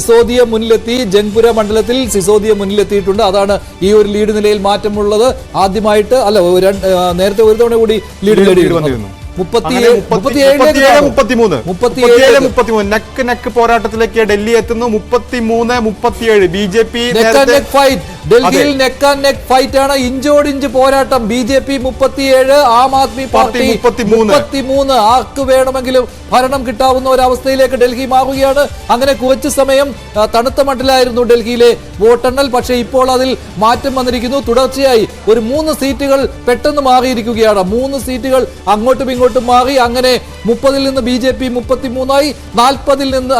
സിസോദിയ മുന്നിലെത്തി. ജംഗ്പുര മണ്ഡലത്തിൽ സിസോദിയ മുന്നിലെത്തിയിട്ടുണ്ട്. അതാണ് ഈ ഒരു ലീഡ് നിലയിൽ മാറ്റമുള്ളത്. ആദ്യമായിട്ട് നേരത്തെ ഒരു തവണ കൂടി ലീഡ് നേടിയിരുന്നു. 37 നെക്ക് പോരാട്ടത്തിലേക്ക് ഡൽഹി എത്തുന്നു. 33-37 BJP. ഡൽഹിയിൽ നെക്ക് ആൻഡ് നെക്ക് ഫൈറ്റ് ആണ്. ഇഞ്ചോടിഞ്ച് പോരാട്ടം. BJP 37, Aam Aadmi party 33. ആർക്ക് വേണമെങ്കിലും ഭരണം കിട്ടാവുന്ന ഒരവസ്ഥയിലേക്ക് ഡൽഹി മാറുകയാണ്. അങ്ങനെ കുറച്ചു സമയം തണുത്ത മട്ടിലായിരുന്നു ഡൽഹിയിലെ വോട്ടെണ്ണൽ. പക്ഷേ ഇപ്പോൾ അതിൽ മാറ്റം വന്നിരിക്കുന്നു. തുടർച്ചയായി ഒരു 3 സീറ്റുകൾ പെട്ടെന്ന് മാറിയിരിക്കുകയാണ്. 3 സീറ്റുകൾ അങ്ങോട്ടും ഇങ്ങോട്ടും മാറി. അങ്ങനെ 30-ൽ നിന്ന് BJP 33ആയി. 40-ൽ നിന്ന്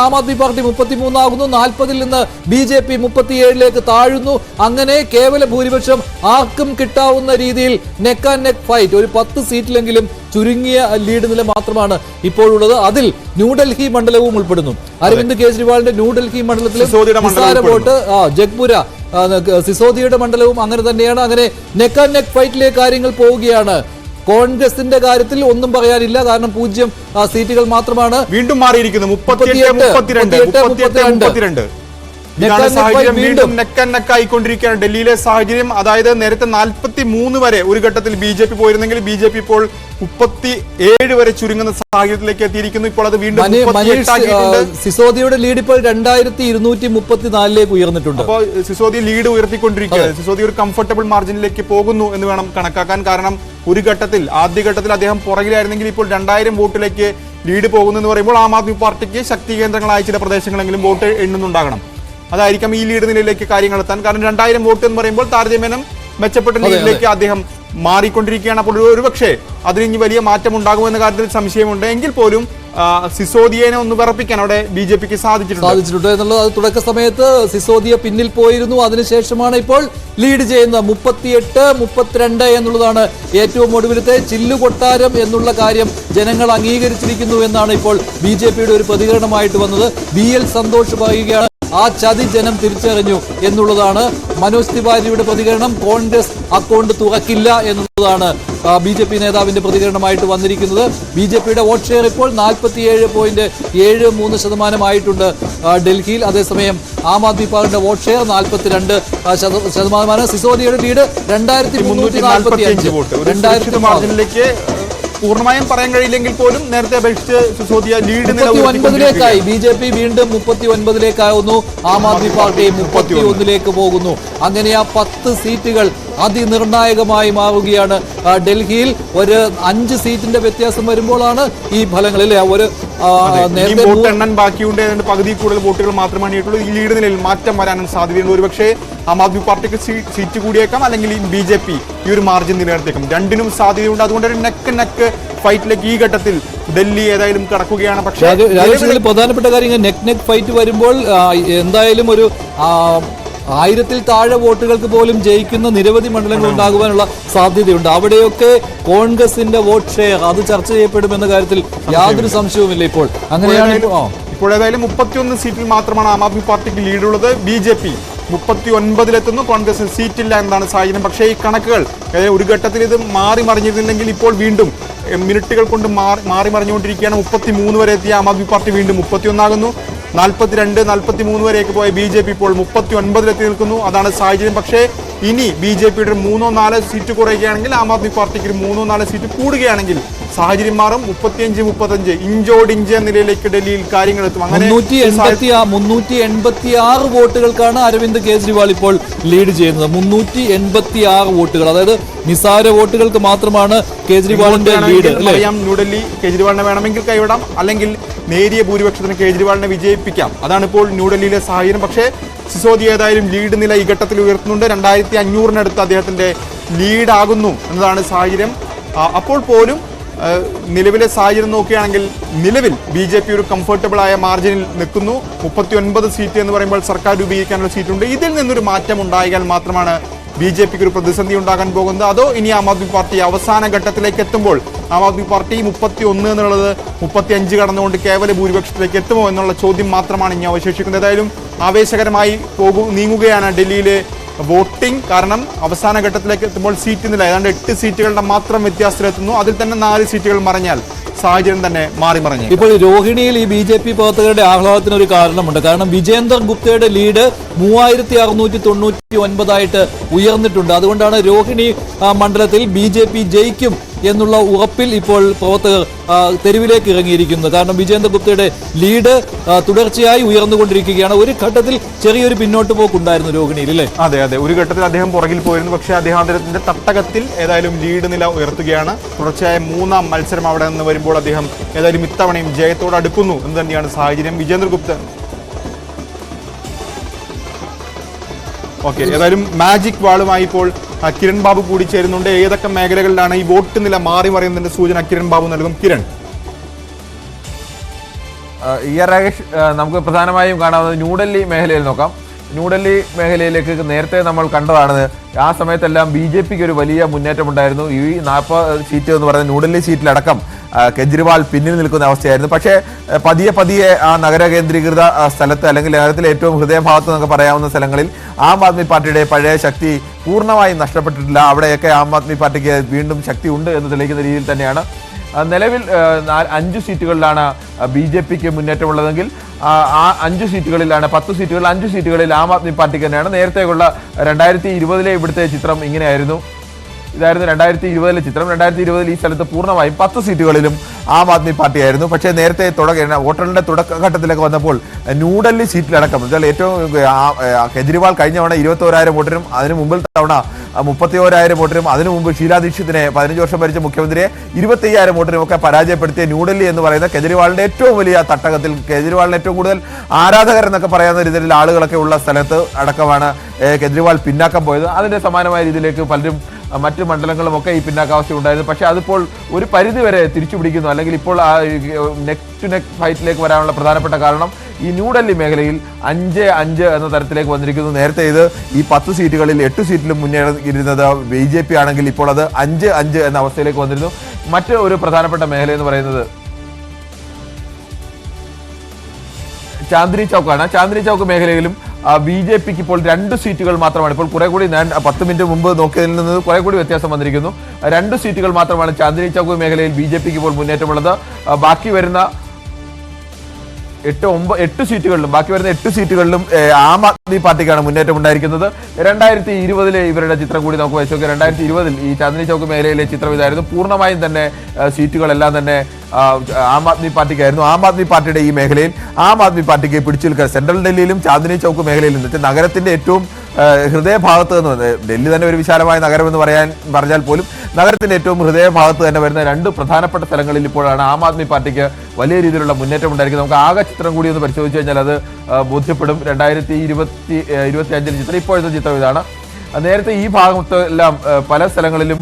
ആം ആദ്മി പാർട്ടി 33 ആകുന്നു. 40-ൽ നിന്ന് BJP 37ലേക്ക് താഴുന്നു. അങ്ങനെ കേവല ഭൂരിപക്ഷം ആർക്കും കിട്ടാവുന്ന രീതിയിൽ നെക്ക് ആൻഡ് നെക്ക് ഫൈറ്റ്. ഒരു 10 സീറ്റിലെങ്കിലും ചുരുങ്ങിയ ലീഡ് നില മാത്രമാണ് ഇപ്പോഴുള്ളത്. അതിൽ ന്യൂഡൽഹി മണ്ഡലവും ഉൾപ്പെടുന്നു. അരവിന്ദ് കെജ്രിവാളിന്റെ ന്യൂഡൽഹി മണ്ഡലത്തിലെ വോട്ട് ജഗ്പുര സിസോദിയുടെ മണ്ഡലവും അങ്ങനെ തന്നെയാണ്. അങ്ങനെ നെക്ക് ആൻഡ് നെക്ക് ഫൈറ്റിലെ കാര്യങ്ങൾ പോവുകയാണ്. കോൺഗ്രസിന്റെ കാര്യത്തിൽ ഒന്നും പറയാനില്ല. കാരണം 0 സീറ്റുകൾ മാത്രമാണ്. വീണ്ടും മാറിയിരിക്കുന്നു. 38-32. വീണ്ടും നെക്കായിക്കൊണ്ടിരിക്കുകയാണ് ഡൽഹിയിലെ സാഹചര്യം. അതായത് നേരത്തെ 43 വരെ ഒരു ഘട്ടത്തിൽ BJP പോയിരുന്നെങ്കിൽ BJP ഇപ്പോൾ 37 വരെ ചുരുങ്ങുന്ന സാഹചര്യത്തിലേക്ക് എത്തിയിരിക്കുന്നു. ഇപ്പോൾ അത് വീണ്ടും സിസോദിയുടെ ലീഡ് ഇപ്പോൾ 2234ലേക്ക് ഉയർന്നിട്ടുണ്ട്. അപ്പോൾ സിസോദി ലീഡ് ഉയർത്തിക്കൊണ്ടിരിക്കുകയാണ്. സിസോദി ഒരു കംഫർട്ടബിൾ മാർജിനിലേക്ക് പോകുന്നു എന്ന് വേണം കണക്കാക്കാൻ. കാരണം ഒരു ഘട്ടത്തിൽ ആദ്യഘട്ടത്തിൽ അദ്ദേഹം പുറകിലായിരുന്നെങ്കിൽ ഇപ്പോൾ 2000 വോട്ടിലേക്ക് ലീഡ് പോകുന്നു എന്ന് പറയുമ്പോൾ ആം ആദ്മി പാർട്ടിക്ക് ശക്തി കേന്ദ്രങ്ങളായ ചില പ്രദേശങ്ങളെങ്കിലും വോട്ട് എണ്ണുന്നുണ്ടാകണം. അതായിരിക്കാം ഈ ലീഡ് നിലയിലേക്ക് കാര്യങ്ങൾ എത്താൻ. കാരണം 2000 വോട്ട് എന്ന് പറയുമ്പോൾ താരതമ്യേനം മെച്ചപ്പെട്ട ലീഡിലേക്ക് അദ്ദേഹം മാറിക്കൊണ്ടിരിക്കുകയാണ്. അപ്പോൾ ഒരുപക്ഷെ അതിന് ഇനി വലിയ മാറ്റം ഉണ്ടാകുമെന്ന കാര്യത്തിൽ സംശയമുണ്ട്. എങ്കിൽ പോലും സിസോദിയെ ഒന്ന് വിറപ്പിക്കാൻ അവിടെ BJPക്ക് സാധിച്ചിട്ടുണ്ട് എന്നുള്ളത്. അത് തുടക്ക സമയത്ത് സിസോദിയ പിന്നിൽ പോയിരുന്നു. അതിനുശേഷമാണ് ഇപ്പോൾ ലീഡ് ചെയ്യുന്നത്. 38-32 എന്നുള്ളതാണ് ഏറ്റവും ഒടുവിലത്തെ ചില്ലുകൊട്ടാരം എന്നുള്ള കാര്യം ജനങ്ങൾ അംഗീകരിച്ചിരിക്കുന്നു എന്നാണ് ഇപ്പോൾ BJPയുടെ ഒരു പ്രതികരണമായിട്ട് വന്നത്. BL സന്തോഷ് പറയുകയാണ് ആ ചതി ജനം തിരിച്ചറിഞ്ഞു എന്നുള്ളതാണ്. മനോജ് തിവാരിയുടെ പ്രതികരണം കോൺഗ്രസ് അക്കൗണ്ട് തുറക്കില്ല എന്നുള്ളതാണ് BJP നേതാവിന്റെ പ്രതികരണമായിട്ട് വന്നിരിക്കുന്നത്. BJPയുടെ വോട്ട് ഷെയർ ഇപ്പോൾ 47.73% ഡൽഹിയിൽ. അതേസമയം ആം ആദ്മി പാർട്ടിയുടെ വോട്ട് ഷെയർ 42%. സിസോദിയുടെ ലീഡ് 2345 പൂർണ്ണമായും പറയാൻ കഴിയില്ലെങ്കിൽ പോലും നേരത്തെ അപേക്ഷിച്ച് സിസോദിയ ലീഡ് 39ലേക്കായി. BJP വീണ്ടും 39ലേക്കാവുന്നു. ആം ആദ്മി പാർട്ടി 31ലേക്ക് പോകുന്നു. അങ്ങനെ ആ 10 സീറ്റുകൾ അതിനിർണായകമായി മാറുകയാണ് ഡൽഹിയിൽ. ഒരു 5 സീറ്റിന്റെ വ്യത്യാസം വരുമ്പോഴാണ് ഈ ഫലങ്ങളിൽ ഒരു എണ്ണൻ ബാക്കിയുണ്ട്. പകുതി കൂടുതൽ വോട്ടുകൾ മാത്രമാണ് ഈ ലീഡ് നിലയിൽ മാറ്റം വരാനും സാധ്യതയുണ്ട്. ഒരുപക്ഷെ ആം ആദ്മി പാർട്ടിക്ക് സീറ്റ് കൂടിയേക്കാം, അല്ലെങ്കിൽ BJP ഈ ഒരു മാർജിൻ നിലനിർത്തിയേക്കാം. രണ്ടിനും സാധ്യതയുണ്ട്. അതുകൊണ്ട് ഒരു നെക്ക് ഫൈറ്റിലേക്ക് ഈ ഘട്ടത്തിൽ ഡൽഹി ഏതായാലും കടക്കുകയാണ്. പക്ഷേ പ്രധാനപ്പെട്ട കാര്യം നെക്ക് ഫൈറ്റ് വരുമ്പോൾ എന്തായാലും ഒരു 1000-ൽ താഴെ വോട്ടുകൾക്ക് പോലും ജയിക്കുന്ന നിരവധി മണ്ഡലങ്ങൾ ഉണ്ടാകുവാനുള്ള സാധ്യതയുണ്ട്. അവിടെയൊക്കെ കോൺഗ്രസിന്റെ വോട്ട് ഷെയർ അത് ചർച്ച ചെയ്യപ്പെടുമെന്ന കാര്യത്തിൽ യാതൊരു സംശയവുമില്ല. ഇപ്പോൾ അങ്ങനെയാണ്. ഇപ്പോൾ ഏതായാലും 31 സീറ്റിൽ മാത്രമാണ് ആം ആദ്മി പാർട്ടിക്ക് ലീഡുള്ളത്. BJP 39-ലെത്തുന്നു. കോൺഗ്രസിന് സീറ്റില്ല എന്നതാണ് സാഹചര്യം. പക്ഷേ ഈ കണക്കുകൾ ഒരു ഘട്ടത്തിൽ ഇത് മാറി മറിഞ്ഞിരുന്നില്ലെങ്കിൽ ഇപ്പോൾ വീണ്ടും മിനിറ്റുകൾ കൊണ്ട് മാറി മറിഞ്ഞുകൊണ്ടിരിക്കുകയാണ്. 33 വരെ എത്തിയ ആം ആദ്മി പാർട്ടി വീണ്ടും 31 ആകുന്നു. 42-43 വരെയൊക്കെ പോയ BJP ഇപ്പോൾ 39-ലെത്തി നിൽക്കുന്നു. അതാണ് സാഹചര്യം. പക്ഷേ ഇനി BJPയുടെ 3-4 സീറ്റ് കുറയുകയാണെങ്കിൽ ആം ആദ്മി പാർട്ടിക്ക് 3-4 സീറ്റ് കൂടുകയാണെങ്കിൽ സാഹചര്യം മാറും. 35-35 ഇഞ്ചോടിഞ്ച് എന്ന നിലയിലേക്ക് ഡൽഹിയിൽ കാര്യങ്ങൾ എത്തും. അങ്ങനെ 386 വോട്ടുകൾക്കാണ് അരവിന്ദ് കെജ്രിവാൾ ഇപ്പോൾ ലീഡ് ചെയ്യുന്നത്. 386 വോട്ടുകൾ, അതായത് നിസാര വോട്ടുകൾക്ക് മാത്രമാണ് കേജ്രിവാളിന്റെ ലീഡ്. അറിയാം, ന്യൂഡൽഹി കേജ്രിവാളിനെ വേണമെങ്കിൽ കൈവിടാം, അല്ലെങ്കിൽ നേരിയ ഭൂരിപക്ഷത്തിന് കേജ്രിവാളിനെ വിജയിപ്പിക്കാം. അതാണ് ഇപ്പോൾ ന്യൂഡൽഹിയിലെ സാഹചര്യം. പക്ഷേ സിസോദി ഏതായാലും ലീഡ് നില ഈ ഘട്ടത്തിൽ ഉയർത്തുന്നുണ്ട്. 2500-നടുത്ത് അദ്ദേഹത്തിന്റെ ലീഡാകുന്നു എന്നതാണ് സാഹചര്യം. അപ്പോൾ പോലും നിലവിലെ സാഹചര്യം നോക്കുകയാണെങ്കിൽ നിലവിൽ BJP ഒരു കംഫർട്ടബിൾ ആയ മാർജിനിൽ നിൽക്കുന്നു. 39 സീറ്റ് എന്ന് പറയുമ്പോൾ സർക്കാർ രൂപീകരിക്കാനുള്ള സീറ്റുണ്ട്. ഇതിൽ നിന്നൊരു മാറ്റം ഉണ്ടായാൽ മാത്രമാണ് BJPക്ക് ഒരു പ്രതിസന്ധി ഉണ്ടാകാൻ പോകുന്നത്. അതോ ഇനി ആം ആദ്മി പാർട്ടി അവസാന ഘട്ടത്തിലേക്ക് എത്തുമ്പോൾ ആം ആദ്മി പാർട്ടി 31 എന്നുള്ളത് 35 കടന്നുകൊണ്ട് കേവല ഭൂരിപക്ഷത്തിലേക്ക് എത്തുമോ എന്നുള്ള ചോദ്യം മാത്രമാണ് ഇനി അവശേഷിക്കുന്നത്. ഏതായാലും ആവേശകരമായി നീങ്ങുകയാണ് ഡൽഹിയിലെ വോട്ടിംഗ്. കാരണം അവസാന ഘട്ടത്തിലേക്ക് എത്തുമ്പോൾ സീറ്റ് നില ഏതാണ്ട് 8 സീറ്റുകളുടെ മാത്രം വ്യത്യാസത്തിലെത്തുന്നു. അതിൽ തന്നെ 4 സീറ്റുകൾ മറിഞ്ഞാൽ സാഹചര്യം തന്നെ മാറിമറിഞ്ഞു. ഇപ്പോൾ രോഹിണിയിൽ ഈ BJP പ്രവർത്തകരുടെ ആഹ്ലാദത്തിന് ഒരു കാരണമുണ്ട്. കാരണം വിജേന്ദർ ഗുപ്തയുടെ ലീഡ് 3699 ഉയർന്നിട്ടുണ്ട്. അതുകൊണ്ടാണ് രോഹിണി മണ്ഡലത്തിൽ BJP ജയിക്കും എന്നുള്ള ഉറപ്പിൽ ഇപ്പോൾ പ്രവർത്തകർ തെരുവിലേക്ക് ഇറങ്ങിയിരിക്കുന്നത്. കാരണം വിജേന്ദർ ഗുപ്തയുടെ ലീഡ് തുടർച്ചയായി ഉയർന്നുകൊണ്ടിരിക്കുകയാണ്. ഒരു ഘട്ടത്തിൽ ചെറിയൊരു പിന്നോട്ട് പോക്കുണ്ടായിരുന്നു രോഹിണിയിൽ, അല്ലേ? അതെ, ഒരു ഘട്ടത്തിൽ അദ്ദേഹം പുറകിൽ പോയിരുന്നു. പക്ഷേ അദ്ദേഹത്തിന്റെ തട്ടകത്തിൽ ഏതായാലും ലീഡ് നില ഉയർത്തുകയാണ്. തുടർച്ചയായ 3ാം മത്സരം അവിടെ നിന്ന് വരുമ്പോൾ അദ്ദേഹം ഏതായാലും ഇത്തവണയും ജയത്തോട് അടുക്കുന്നു എന്ന് തന്നെയാണ് സാഹചര്യം. വിജേന്ദർ ഗുപ്ത ഏതായാലും മാജിക് വാളുമായി ഇപ്പോൾ കിരൺ ബാബു കൂടി ചേരുന്നുണ്ട്. ഏതൊക്കെ മേഖലകളിലാണ് ഈ വോട്ട് നില മാറി മറിയുന്നതിന്റെ സൂചന കിരൺ ബാബു നൽകും? കിരൺ. രാകേഷ്, നമുക്ക് പ്രധാനമായും കാണാവുന്നത് ന്യൂഡൽഹി മേഖലയിൽ നോക്കാം. ന്യൂഡൽഹി മേഖലയിലേക്ക് നേരത്തെ നമ്മൾ കണ്ടതാണ്. ആ സമയത്തെല്ലാം BJPക്ക് ഒരു വലിയ മുന്നേറ്റമുണ്ടായിരുന്നു. ഈ 40 സീറ്റ് എന്ന് പറയുന്ന ന്യൂഡൽഹി സീറ്റിലടക്കം കെജ്രിവാൾ പിന്നിൽ നിൽക്കുന്ന അവസ്ഥയായിരുന്നു. പക്ഷേ പതിയെ ആ നഗര കേന്ദ്രീകൃത സ്ഥലത്ത് അല്ലെങ്കിൽ നഗരത്തിലെ ഏറ്റവും ഹൃദയഭാഗത്ത് എന്നൊക്കെ പറയാവുന്ന സ്ഥലങ്ങളിൽ ആം ആദ്മി പാർട്ടിയുടെ പഴയ ശക്തി പൂർണ്ണമായും നഷ്ടപ്പെട്ടിട്ടില്ല. അവിടെയൊക്കെ ആം ആദ്മി പാർട്ടിക്ക് വീണ്ടും ശക്തി ഉണ്ട് എന്ന് തെളിയിക്കുന്ന രീതിയിൽ തന്നെയാണ്. നിലവിൽ 5 സീറ്റുകളിലാണ് BJPക്ക് മുന്നേറ്റമുള്ളതെങ്കിൽ ആ 5 സീറ്റുകളിലാണ് 10 സീറ്റുകളിൽ 5 സീറ്റുകളിൽ ആം ആദ്മി പാർട്ടിക്ക് തന്നെയാണ്. നേരത്തെയുള്ള 2020 ഇവിടുത്തെ ചിത്രം ഇങ്ങനെയായിരുന്നു. ഇതായിരുന്നു 2020 ചിത്രം. 2020 ഈ സ്ഥലത്ത് പൂർണ്ണമായും 10 സീറ്റുകളിലും ആം ആദ്മി പാർട്ടിയായിരുന്നു. പക്ഷേ നേരത്തെ വോട്ടെണ്ണലിന്റെ തുടക്കഘട്ടത്തിലൊക്കെ വന്നപ്പോൾ ന്യൂഡൽഹി സീറ്റിലടക്കം എന്നാൽ ഏറ്റവും കെജ്രിവാൾ കഴിഞ്ഞ തവണ 21,000 വോട്ടിനും അതിന് മുമ്പിൽ തവണ 31,000 വോട്ടിനും അതിനു മുമ്പ് ഷീലാ ദീക്ഷിത്തിനെ 15 വർഷം ഭരിച്ച മുഖ്യമന്ത്രിയെ 25,000 വോട്ടിനും ഒക്കെ പരാജയപ്പെടുത്തിയ ന്യൂഡൽഹി എന്ന് പറയുന്ന കെജ്രിവാളിന്റെ ഏറ്റവും വലിയ തട്ടകത്തിൽ കെജ്രിവാളിന് ഏറ്റവും കൂടുതൽ ആരാധകർ എന്നൊക്കെ പറയാവുന്ന രീതിയിൽ ആളുകളൊക്കെ ഉള്ള സ്ഥലത്ത് അടക്കമാണ് കെജ്രിവാൾ പിന്നാക്കം പോയത്. അതിന്റെ സമാനമായ രീതിയിലേക്ക് പലരും മറ്റ് മണ്ഡലങ്ങളുമൊക്കെ ഈ പിന്നാക്കാവസ്ഥ ഉണ്ടായിരുന്നു. പക്ഷേ അതിപ്പോൾ ഒരു പരിധി വരെ തിരിച്ചു പിടിക്കുന്നു. അല്ലെങ്കിൽ ഇപ്പോൾ ആ നെക്ക് ടു നെക്ക് ഫൈറ്റിലേക്ക് വരാനുള്ള പ്രധാനപ്പെട്ട കാരണം ഈ ന്യൂഡൽഹി മേഖലയിൽ 5-5 എന്ന തരത്തിലേക്ക് വന്നിരിക്കുന്നു. നേരത്തെ ഇത് ഈ 10 സീറ്റുകളിൽ 8 സീറ്റിലും മുന്നേറിയിരുന്നത് BJP ആണെങ്കിൽ ഇപ്പോൾ അത് 5-5 എന്ന അവസ്ഥയിലേക്ക് വന്നിരുന്നു. മറ്റ് ഒരു പ്രധാനപ്പെട്ട മേഖല എന്ന് പറയുന്നത് ചാന്ദിനി ചൗക്കാണ്. ചാന്ദിനി ചൗക്ക് മേഖലയിലും BJPക്ക് ഇപ്പോൾ 2 സീറ്റുകൾ മാത്രമാണ്. ഇപ്പോൾ കുറെ കൂടി ഞാൻ 10 മിനിറ്റ് മുമ്പ് നോക്കിയതിൽ നിന്ന് കുറെ കൂടി വ്യത്യാസം വന്നിരിക്കുന്നു. 2 സീറ്റുകൾ മാത്രമാണ് ചാന്ദിനി ചൗക്ക് മേഖലയിൽ BJPക്ക് ഇപ്പോൾ മുന്നേറ്റമുള്ളത്. ബാക്കി വരുന്ന 8 സീറ്റുകളിലും ബാക്കി വരുന്ന 8 സീറ്റുകളിലും ആം ആദ്മി പാർട്ടിക്കാണ് മുന്നേറ്റം ഉണ്ടായിരിക്കുന്നത്. 2020 ഇവരുടെ ചിത്രം കൂടി നമുക്ക് വെച്ച് നോക്കാം. 2020 ഈ ചാന്ദിനി ചൗക്ക് മേഖലയിലെ ചിത്രം ഇതായിരുന്നു. പൂർണ്ണമായും തന്നെ സീറ്റുകളെല്ലാം തന്നെ ആം ആദ്മി പാർട്ടിക്കായിരുന്നു. ആം ആദ്മി പാർട്ടിയുടെ ഈ മേഖലയിൽ ആം ആദ്മി പാർട്ടിക്ക് പിടിച്ചു നിൽക്കുക സെൻട്രൽ ഡൽഹിയിലും ചാന്ദിനി ചൗക്ക് മേഖലയിലും നഗരത്തിന്റെ ഏറ്റവും ഹൃദയഭാഗത്ത് നിന്ന് ഡൽഹി തന്നെ ഒരു വിശാലമായ നഗരം എന്ന് പറഞ്ഞാൽ പോലും നഗരത്തിന്റെ ഏറ്റവും ഹൃദയഭാഗത്ത് തന്നെ വരുന്ന 2 പ്രധാനപ്പെട്ട സ്ഥലങ്ങളിൽ ഇപ്പോഴാണ് ആം ആദ്മി പാർട്ടിക്ക് വലിയ രീതിയിലുള്ള മുന്നേറ്റം ഉണ്ടായിരിക്കുന്നത്. നമുക്ക് ആകെ ചിത്രം കൂടി ഒന്ന് പരിശോധിച്ച് കഴിഞ്ഞാൽ അത് ബോധ്യപ്പെടും. 2025 ചിത്രം ഇപ്പോഴത്തെ ചിത്രം ഇതാണ്. നേരത്തെ ഈ ഭാഗത്ത് എല്ലാം പല സ്ഥലങ്ങളിലും